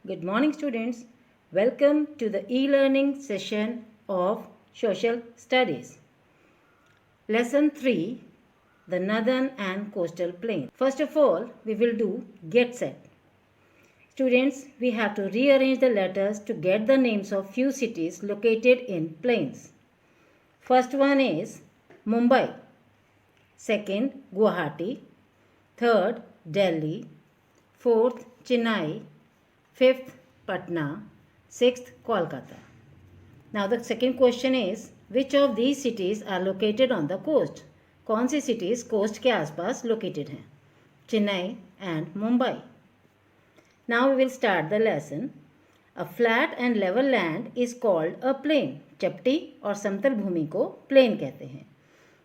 Good morning, students. Welcome to the e-learning session of Social Studies. Lesson 3, the Northern and Coastal Plains. First of all, we will do get set. Students, we have to rearrange the letters to get the names of few cities located in plains. First one is Mumbai. Second, Guwahati. Third, Delhi. Fourth, Chennai. Fifth, Patna. Sixth, Kolkata. Now the second question is, which of these cities are located on the coast? कौन सी cities coast के आसपास located हैं? Chennai and Mumbai. Now we will start the lesson. A flat and level land is called a plain. चपटी और समतल भूमि को plain कहते हैं.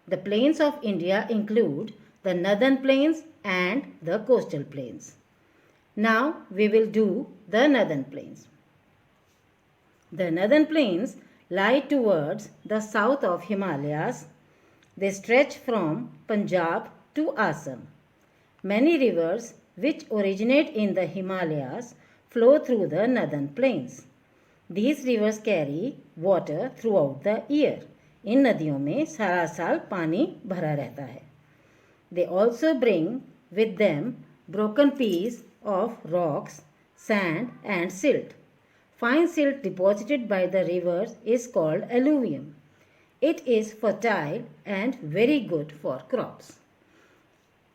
The plains of India include the northern plains and the coastal plains. Now we will do the northern plains. The northern plains lie towards the south of Himalayas. They stretch from Punjab to Assam. Many rivers which originate in the Himalayas flow through the northern plains. These rivers carry water throughout the year. इन नदियों में सारा साल पानी भरा रहता है. They also bring with them broken pieces of rocks, sand and silt. Fine silt deposited by the rivers is called alluvium. It is fertile and very good for crops.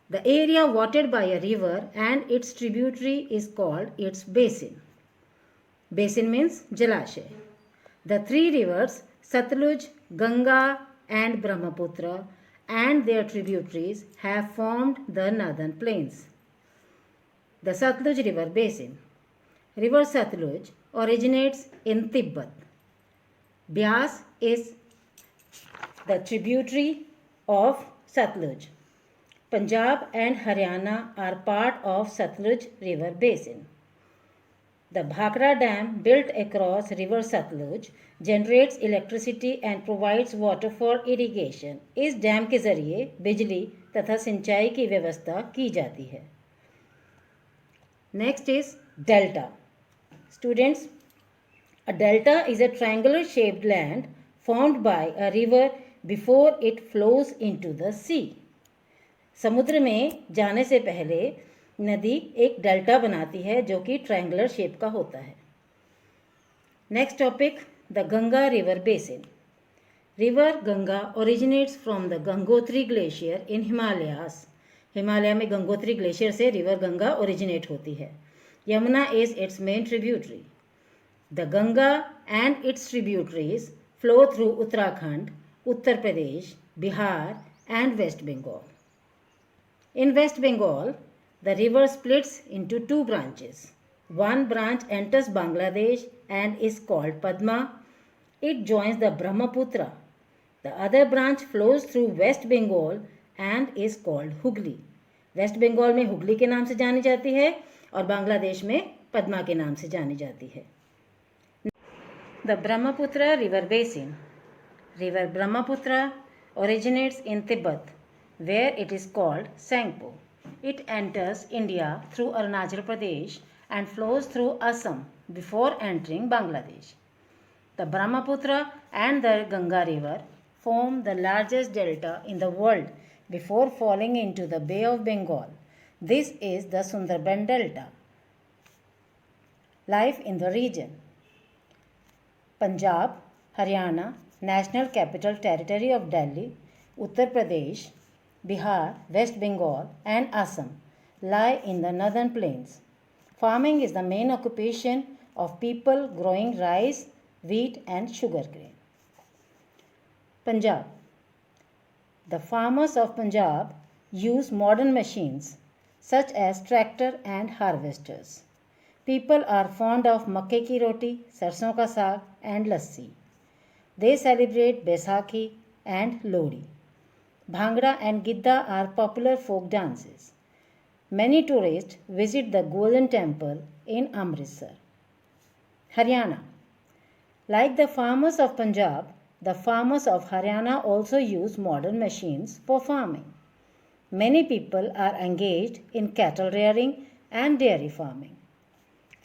The area watered by a river and its tributary is called its basin. Basin means jalashay. The three rivers Satluj, Ganga and Brahmaputra and their tributaries have formed the northern plains. The Satluj River Basin. River Satluj originates in Tibet. Beas is the tributary of Satluj. Punjab and Haryana are part of Satluj River Basin. The Bhakra Dam, built across River Satluj, generates electricity and provides water for irrigation. इस dam के जरिए बिजली तथा सिंचाई की व्यवस्था की जाती है. Next is delta. Students, a delta is a triangular shaped land formed by a river before it flows into the sea. समुद्र में जाने से पहले नदी एक डेल्टा बनाती है जो कि ट्रायंगुलर शेप का होता है. Next topic, the Ganga river basin. River Ganga originates from the Gangotri glacier in Himalayas. Himalaya में गंगोत्री ग्लेशियर से रिवर गंगा ओरिजिनेट होती है. Yamuna is its main tributary. The Ganga and its tributaries flow through Uttarakhand, Uttar Pradesh, Bihar and West Bengal. In West Bengal, the river splits into two branches. One branch enters Bangladesh and is called Padma. It joins the Brahmaputra. The other branch flows through West Bengal and is called Hooghly. West Bengal में हुगली के नाम से जानी जाती है और बांग्लादेश में पद्मा के नाम से जानी जाती है. The Brahmaputra River Basin. River Brahmaputra originates in Tibet, where it is called Sangpo. It enters India through Arunachal Pradesh and flows through Assam before entering Bangladesh. The Brahmaputra and the Ganga River form the largest delta in the world before falling into the Bay of Bengal. This is the Sundarban Delta. Life in the region. Punjab, Haryana, National Capital Territory of Delhi, Uttar Pradesh, Bihar, West Bengal and Assam lie in the northern plains. Farming is the main occupation of people growing rice, wheat and sugarcane. Punjab. The farmers of Punjab use modern machines such as tractor and harvesters. People are fond of makke ki roti, sarson ka saag and lassi. They celebrate Baisakhi and Lodi. Bhangra and Gidda are popular folk dances. Many tourists visit the Golden Temple in Amritsar. Haryana. Like the farmers of Punjab, the farmers of Haryana also use modern machines for farming. Many people are engaged in cattle rearing and dairy farming.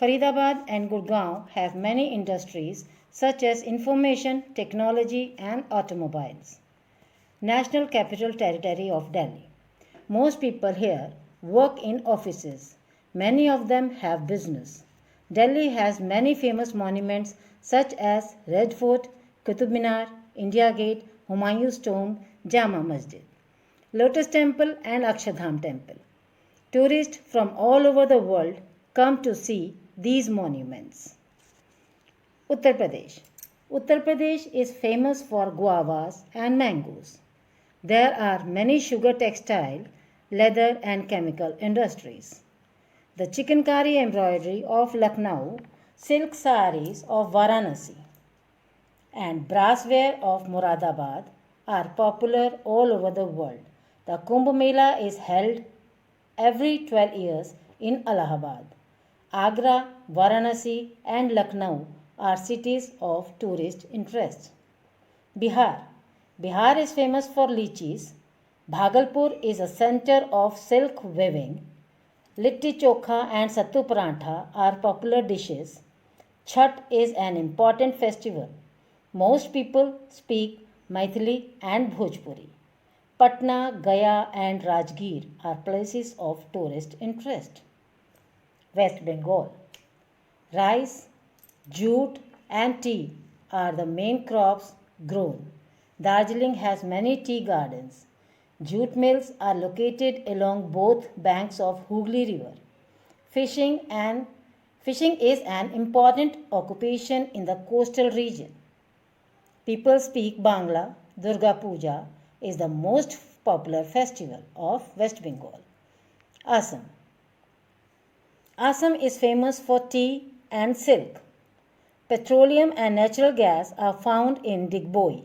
Faridabad and Gurgaon have many industries such as information, technology, and automobiles. National Capital Territory of Delhi. Most people here work in offices. Many of them have business. Delhi has many famous monuments such as Red Fort, Qutub Minar, India Gate, Humayun's Tomb, Jama Masjid, Lotus Temple and Akshardham Temple. Tourists from all over the world come to see these monuments. Uttar Pradesh. Uttar Pradesh is famous for guavas and mangoes. There are many sugar, textile, leather and chemical industries. The chikankari embroidery of Lucknow, silk saris of Varanasi, and brassware of Moradabad are popular all over the world. The Kumbh Mela is held every 12 years in Allahabad. Agra, Varanasi, and Lucknow are cities of tourist interest. Bihar. Bihar is famous for lychees. Bhagalpur is a center of silk weaving. Litti chokha and sattu parantha are popular dishes. Chhat is an important festival. Most people speak Maithili and Bhojpuri. Patna, Gaya, and Rajgir are places of tourist interest. West Bengal. Rice, jute, and tea are the main crops grown. Darjeeling has many tea gardens. Jute mills are located along both banks of Hooghly River. Fishing is an important occupation in the coastal region. People speak Bangla. Durga Puja is the most popular festival of West Bengal. Assam. Assam is famous for tea and silk. Petroleum and natural gas are found in Digboi.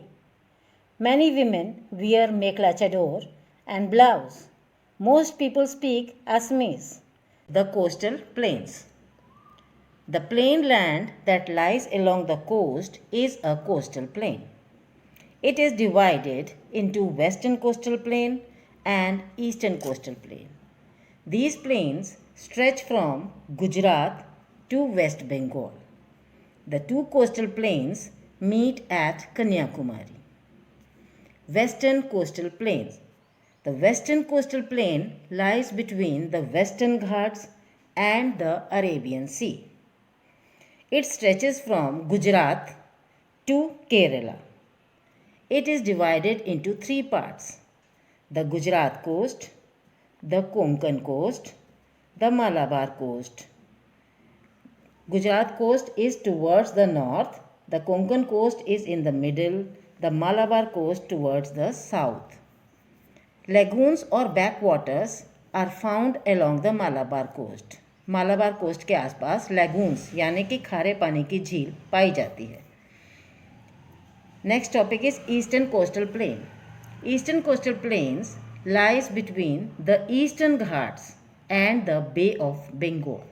Many women wear mekhla chador and blouse. Most people speak Assamese. The coastal plains. The plain land that lies along the coast is a coastal plain. It is divided into western coastal plain and eastern coastal plain. These plains stretch from Gujarat to West Bengal. The two coastal plains meet at Kanyakumari. Western coastal plains. The western coastal plain lies between the Western Ghats and the Arabian Sea. It stretches from Gujarat to Kerala. It is divided into three parts: the Gujarat coast, the Konkan coast, the Malabar coast. Gujarat coast is towards the north, the Konkan coast is in the middle, the Malabar coast towards the south. Lagoons or backwaters are found along the Malabar coast. Malabar coast के आसपास लैगून्स यानी कि खारे पानी की झील पाई जाती है. Next topic is eastern coastal plain. Eastern coastal planes lies between the Eastern Ghats and the Bay of Bengal.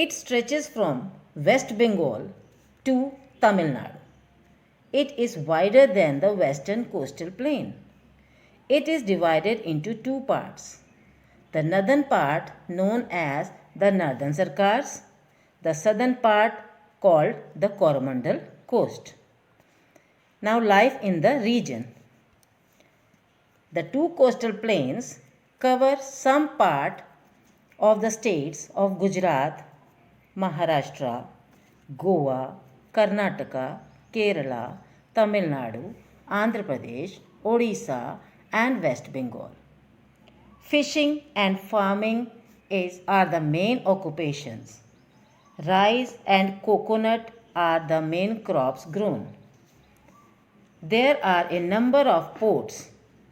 It stretches from West Bengal to Tamil Nadu. It is wider than the Western coastal plain. It is divided into two parts. The northern part known as the Northern Sarkars, the southern part called the Coromandel coast. Now life in the region. The two coastal plains cover some part of the states of Gujarat, Maharashtra, Goa, Karnataka, Kerala, Tamil Nadu, Andhra Pradesh, Odisha and West Bengal. Fishing and farming are the main occupations. Rice and coconut are the main crops grown. There are a number of ports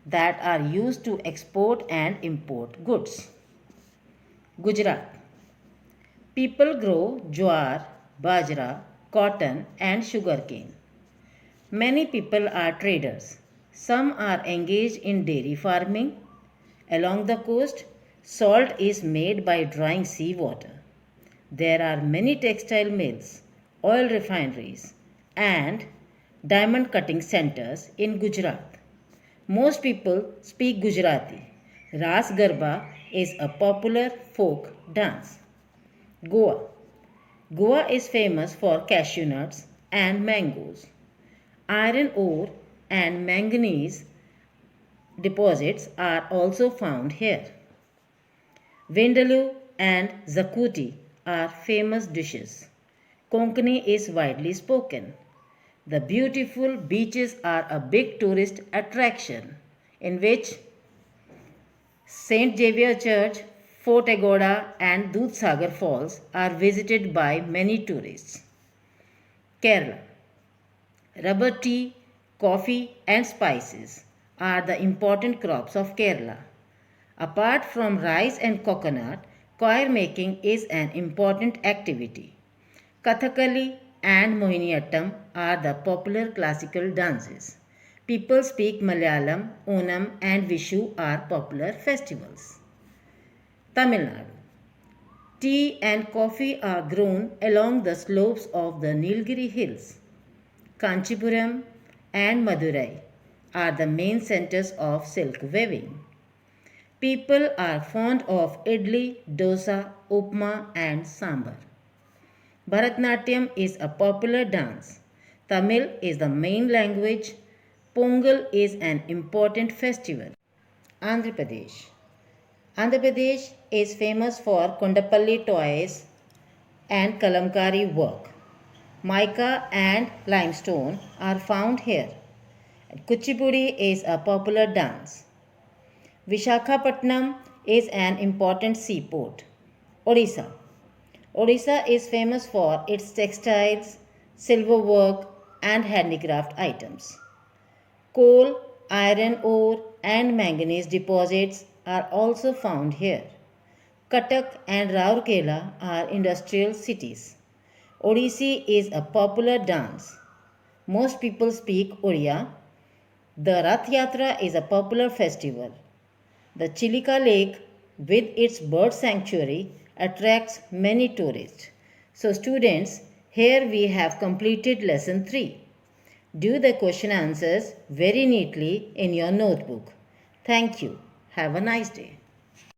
that are used to export and import goods. Gujarat. People grow jowar, bajra, cotton and sugarcane. Many people are traders. Some are engaged in dairy farming. Along the coast, salt is made by drying seawater. There are many textile mills, oil refineries, and diamond cutting centers in Gujarat. Most people speak Gujarati. Ras Garba is a popular folk dance. Goa. Goa is famous for cashew nuts and mangoes. Iron ore and manganese deposits are also found here. Vindaloo and Zakuti are famous dishes. Konkani is widely spoken. The beautiful beaches are a big tourist attraction in which St. Xavier Church, Fort Agoda and Dudhsagar Falls are visited by many tourists. Kerala. Rubber tea, coffee and spices are the important crops of Kerala. Apart from rice and coconut, coir making is an important activity. Kathakali and Mohiniyattam are the popular classical dances. People speak Malayalam, Onam and Vishu are popular festivals. Tamil Nadu. Tea and coffee are grown along the slopes of the Nilgiri hills. Kanchipuram and Madurai are the main centers of silk weaving. People are fond of idli, dosa, upma and sambar. Bharatnatyam is a popular dance. Tamil is the main language. Pongal is an important festival. Andhra Pradesh. Andhra Pradesh is famous for Kondapalli toys and Kalamkari work. Mica and limestone are found here. Kuchipudi is a popular dance. Vishakhapatnam is an important seaport. Odisha. Odisha is famous for its textiles, silver work and handicraft items. Coal, iron ore and manganese deposits are also found here. Cuttack and Rourkela are industrial cities. Odissi is a popular dance. Most people speak Odia. The Rath Yatra is a popular festival. The Chilika Lake with its bird sanctuary attracts many tourists. So students, here we have completed lesson 3. Do the question answers very neatly in your notebook. Thank you. Have a nice day.